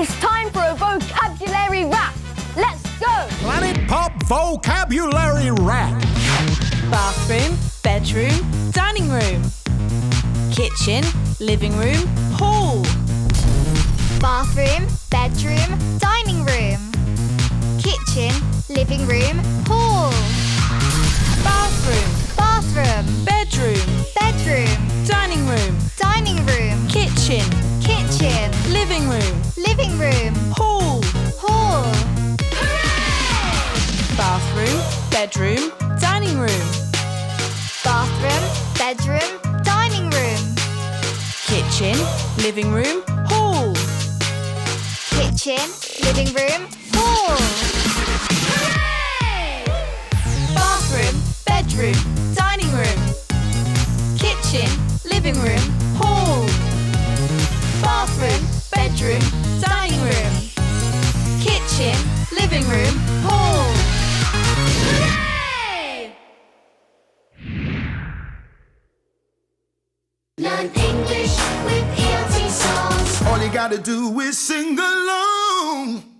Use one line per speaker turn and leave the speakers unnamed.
It's time for a vocabulary rap. Let's go!
Planet Pop Vocabulary Rap.
Bathroom, bedroom, dining room. Kitchen, living room, hall.
Bathroom, bedroom, dining room. Kitchen, living room, hall.
Bathroom,
Bathroom,
bedroom,
bedroom,
dining room,
dining room,
kitchen,
kitchen,
living room,
living room,
hall.
hall.
Bathroom, bedroom, dining room.
Bathroom, bedroom, dining room.
Kitchen, living room, hall.
Kitchen, living room, hall.
Bathroom, bedroom, dining room. Kitchen, living room, hall. Bathroom, bedroom, dining room. Kitchen, living room, hall.
Learn English with ELT songs.
All you gotta do is sing along.